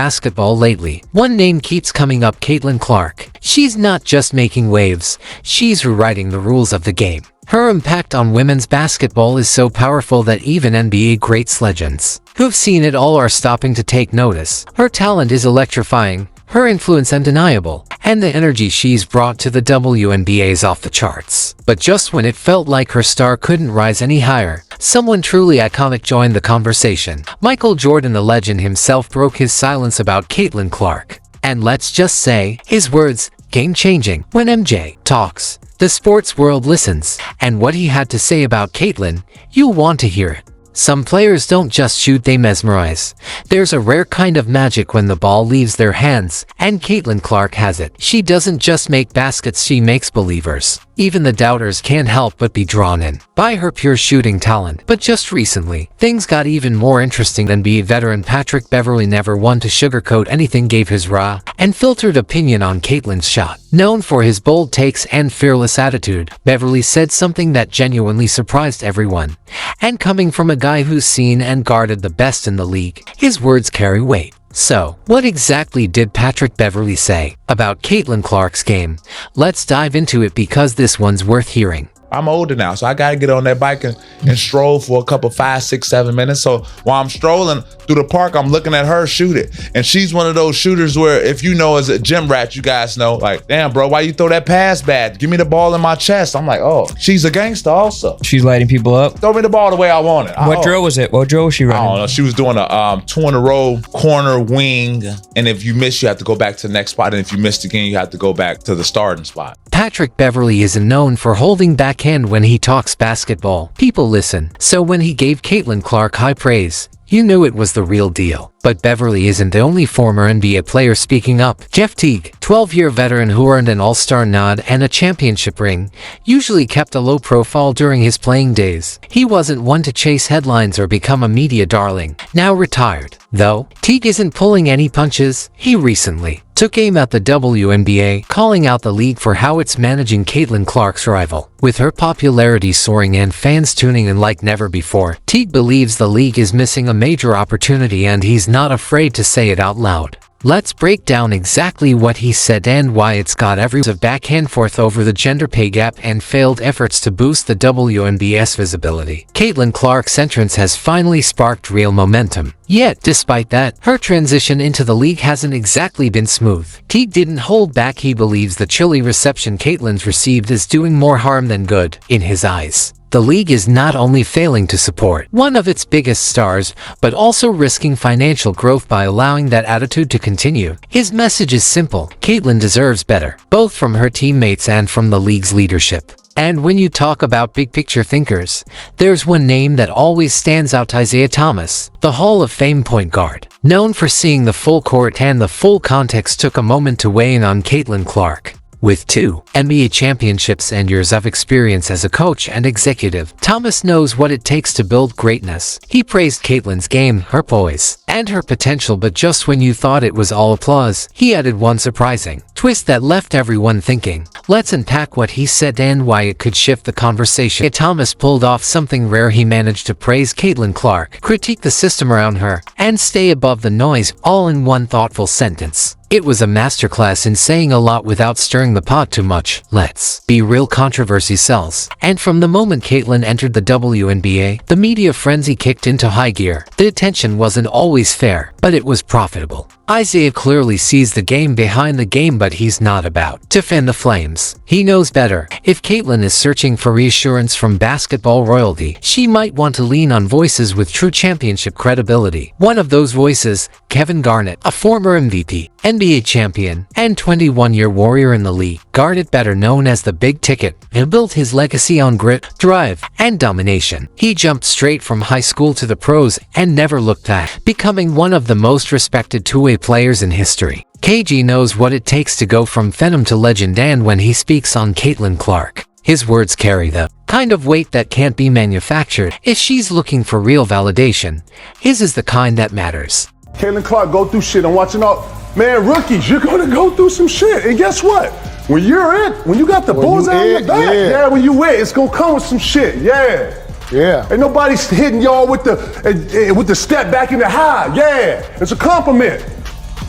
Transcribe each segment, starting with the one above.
basketball lately. One name keeps coming up: Caitlin Clark. She's not just making waves, she's rewriting the rules of the game. Her impact on women's basketball is so powerful that even NBA greats, legends who've seen it all, are stopping to take notice. Her talent is electrifying, her influence undeniable, and the energy she's brought to the WNBA is off the charts. But just when it felt like her star couldn't rise any higher, someone truly iconic joined the conversation. Michael Jordan, the legend himself, broke his silence about Caitlin Clark. And let's just say, his words, game-changing. When MJ talks, the sports world listens, and what he had to say about Caitlin, you'll want to hear it. Some players don't just shoot, they mesmerize. There's a rare kind of magic when the ball leaves their hands, and Caitlin Clark has it. She doesn't just make baskets, she makes believers. Even the doubters can't help but be drawn in by her pure shooting talent. But just recently, things got even more interesting. NBA veteran Patrick Beverly, never one to sugarcoat anything, gave his raw and filtered opinion on Caitlin's shot. Known for his bold takes and fearless attitude, Beverly said something that genuinely surprised everyone. And coming from a guy who's seen and guarded the best in the league, his words carry weight. So, what exactly did Patrick Beverly say about Caitlin Clark's game? Let's dive into it, because this one's worth hearing. I'm older now, so I gotta get on that bike and stroll for a couple 5, 6, 7 minutes. So while I'm strolling through the park, I'm looking at her shoot it. And she's one of those shooters where, if you know, as a gym rat, you guys know, like, damn, bro, why you throw that pass bad? Give me the ball in my chest. I'm like, oh, she's a gangster also. She's lighting people up. Throw me the ball the way I want it. What drill was it? What drill was she running? I don't know. She was doing a 2 in a row corner wing. And if you miss, you have to go back to the next spot. And if you missed again, you have to go back to the starting spot. Patrick Beverly isn't known for holding back when he talks basketball. People listen. So when he gave Caitlin Clark high praise, you knew it was the real deal. But Beverly isn't the only former NBA player speaking up. Jeff Teague, 12-year veteran who earned an All-Star nod and a championship ring, usually kept a low profile during his playing days. He wasn't one to chase headlines or become a media darling. Now retired, though, Teague isn't pulling any punches. He recently took aim at the WNBA, calling out the league for how it's managing Caitlin Clark's rival. With her popularity soaring and fans tuning in like never before, Teague believes the league is missing a major opportunity, and he's not afraid to say it out loud. Let's break down exactly what he said and why it's got everyone back and forth over the gender pay gap and failed efforts to boost the WNBA's visibility. Caitlin Clark's entrance has finally sparked real momentum. Yet, despite that, her transition into the league hasn't exactly been smooth. Teague didn't hold back. He believes the chilly reception Caitlin's received is doing more harm than good, in his eyes. The league is not only failing to support one of its biggest stars, but also risking financial growth by allowing that attitude to continue. His message is simple: Caitlin deserves better, both from her teammates and from the league's leadership. And when you talk about big-picture thinkers, there's one name that always stands out: Isaiah Thomas, the Hall of Fame point guard. Known for seeing the full court and the full context, took a moment to weigh in on Caitlin Clark. With 2 NBA championships and years of experience as a coach and executive, Thomas knows what it takes to build greatness. He praised Caitlin's game, her poise, and her potential, but just when you thought it was all applause, he added one surprising twist that left everyone thinking. Let's unpack what he said and why it could shift the conversation. Thomas pulled off something rare. He managed to praise Caitlin Clark, critique the system around her, and stay above the noise, all in one thoughtful sentence. It was a masterclass in saying a lot without stirring the pot too much. Let's be real, controversy sells. And from the moment Caitlin entered the WNBA, the media frenzy kicked into high gear. The attention wasn't always fair, but it was profitable. Isaiah clearly sees the game behind the game, but he's not about to fan the flames. He knows better. If Caitlin is searching for reassurance from basketball royalty, she might want to lean on voices with true championship credibility. One of those voices, Kevin Garnett, a former MVP, NBA champion, and 21-year warrior in the league. Garnett, better known as the Big Ticket, built his legacy on grit, drive, and domination. He jumped straight from high school to the pros and never looked back, becoming one of the most respected two-way players in history. KG knows what it takes to go from phenom to legend, and when he speaks on Caitlin Clark, his words carry the kind of weight that can't be manufactured. If she's looking for real validation, his is the kind that matters. Caitlin Clark go through shit. I'm watching out. Man, rookies, you're gonna go through some shit. And guess what? When you're it, when you got the bullseye on your back, yeah, when you it, it's gonna come with some shit. Yeah. Yeah. Ain't nobody's hitting y'all with the step back in the high. Yeah. It's a compliment.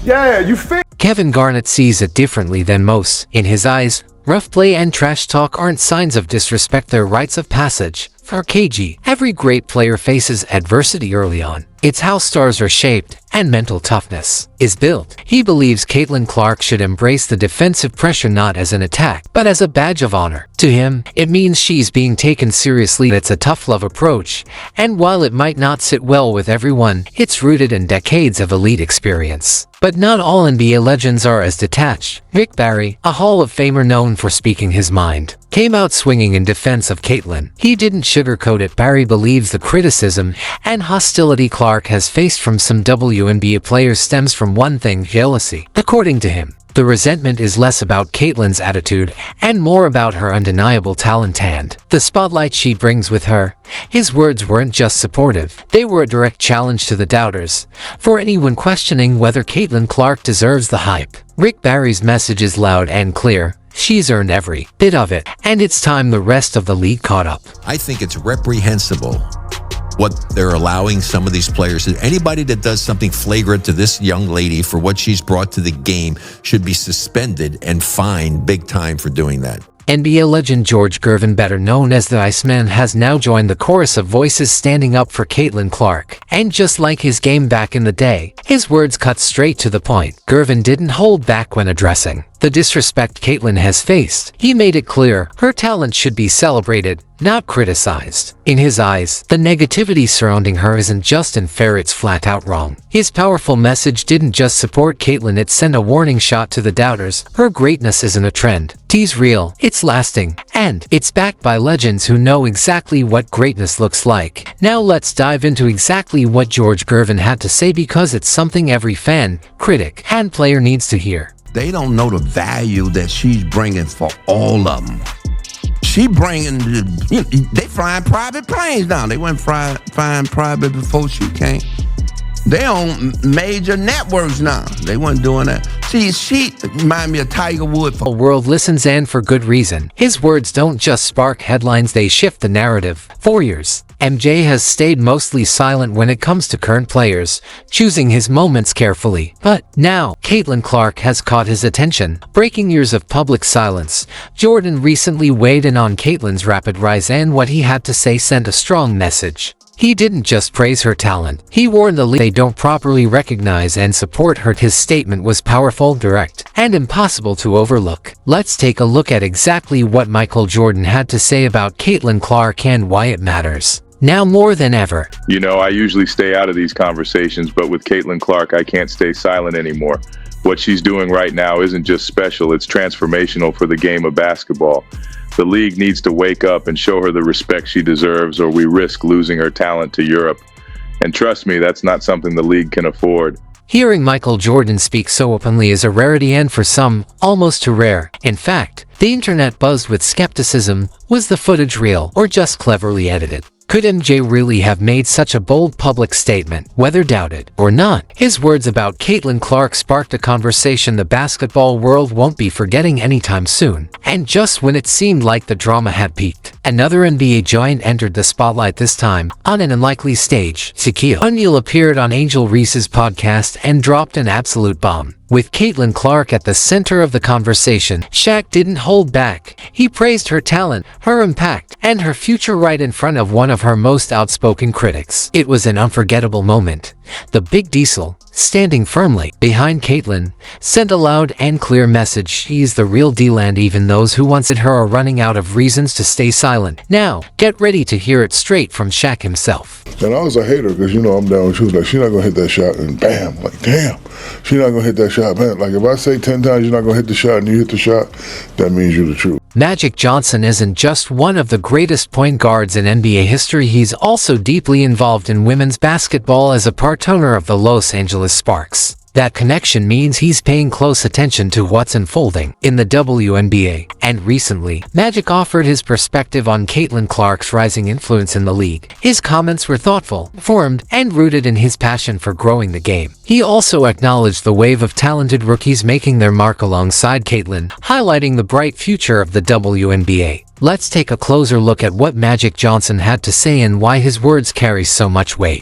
Yeah, you feel Kevin Garnett sees it differently than most. In his eyes, rough play and trash talk aren't signs of disrespect, they're rites of passage. For KG, every great player faces adversity early on. It's how stars are shaped and mental toughness is built. He believes Caitlin Clark should embrace the defensive pressure not as an attack, but as a badge of honor. To him, it means she's being taken seriously. It's a tough love approach, and while it might not sit well with everyone, it's rooted in decades of elite experience. But not all NBA legends are as detached. Rick Barry, a Hall of Famer known for speaking his mind, came out swinging in defense of Caitlin. He didn't sugarcoat it. Barry believes the criticism and hostility Clark has faced from some WNBA players stems from one thing: jealousy. According to him, the resentment is less about Caitlin's attitude and more about her undeniable talent and the spotlight she brings with her. His words weren't just supportive, they were a direct challenge to the doubters. For anyone questioning whether Caitlin Clark deserves the hype, Rick Barry's message is loud and clear. She's earned every bit of it, and it's time the rest of the league caught up. I think it's reprehensible what they're allowing some of these players. Anybody that does something flagrant to this young lady for what she's brought to the game should be suspended and fined big time for doing that. NBA legend George Gervin, better known as the Iceman, has now joined the chorus of voices standing up for Caitlin Clark. And just like his game back in the day, his words cut straight to the point. Gervin didn't hold back when addressing the disrespect Caitlin has faced. He made it clear her talent should be celebrated, not criticized. In his eyes, the negativity surrounding her isn't just unfair, it's flat out wrong. His powerful message didn't just support Caitlin, it sent a warning shot to the doubters. Her greatness isn't a trend. It's real, it's lasting, and it's backed by legends who know exactly what greatness looks like. Now let's dive into exactly what George Gervin had to say, because it's something every fan, critic, and player needs to hear. They don't know the value that she's bringing for all of them. She bringing, they flying private planes now. They went flying private before she came. They on major networks now. They weren't doing that. See, she remind me of Tiger Woods. The world listens, and for good reason. His words don't just spark headlines, they shift the narrative. For years, MJ has stayed mostly silent when it comes to current players, choosing his moments carefully. But now, Caitlin Clark has caught his attention. Breaking years of public silence, Jordan recently weighed in on Caitlin's rapid rise, and what he had to say sent a strong message. He didn't just praise her talent, he warned the league they don't properly recognize and support her. His statement was powerful, direct, and impossible to overlook. Let's take a look at exactly what Michael Jordan had to say about Caitlin Clark and why it matters now more than ever. You know, I usually stay out of these conversations, but with Caitlin Clark, I can't stay silent anymore. What she's doing right now isn't just special, it's transformational for the game of basketball. The league needs to wake up and show her the respect she deserves, or we risk losing her talent to Europe. And trust me, that's not something the league can afford. Hearing Michael Jordan speak so openly is a rarity, and for some, almost too rare. In fact, the internet buzzed with skepticism. Was the footage real or just cleverly edited? Could MJ really have made such a bold public statement? Whether doubted or not, his words about Caitlin Clark sparked a conversation the basketball world won't be forgetting anytime soon. And just when it seemed like the drama had peaked, another NBA giant entered the spotlight, this time on an unlikely stage. Shaquille O'Neal appeared on Angel Reese's podcast and dropped an absolute bomb. With Caitlin Clark at the center of the conversation, Shaq didn't hold back. He praised her talent, her impact, and her future right in front of one of her most outspoken critics. It was an unforgettable moment. The Big Diesel, standing firmly behind Caitlin, sent a loud and clear message: she's the real deal, and even those who once said her are running out of reasons to stay silent. Now, get ready to hear it straight from Shaq himself. And I was a hater because, I'm down. She was like, she's not going to hit that shot, and bam, like, damn, she's not going to hit that shot, man. Like, if I say 10 times you're not going to hit the shot and you hit the shot, that means you're the truth. Magic Johnson isn't just one of the greatest point guards in NBA history, he's also deeply involved in women's basketball as a part owner of the Los Angeles Sparks. That connection means he's paying close attention to what's unfolding in the WNBA. And recently, Magic offered his perspective on Caitlin Clark's rising influence in the league. His comments were thoughtful, informed, and rooted in his passion for growing the game. He also acknowledged the wave of talented rookies making their mark alongside Caitlin, highlighting the bright future of the WNBA. Let's take a closer look at what Magic Johnson had to say and why his words carry so much weight.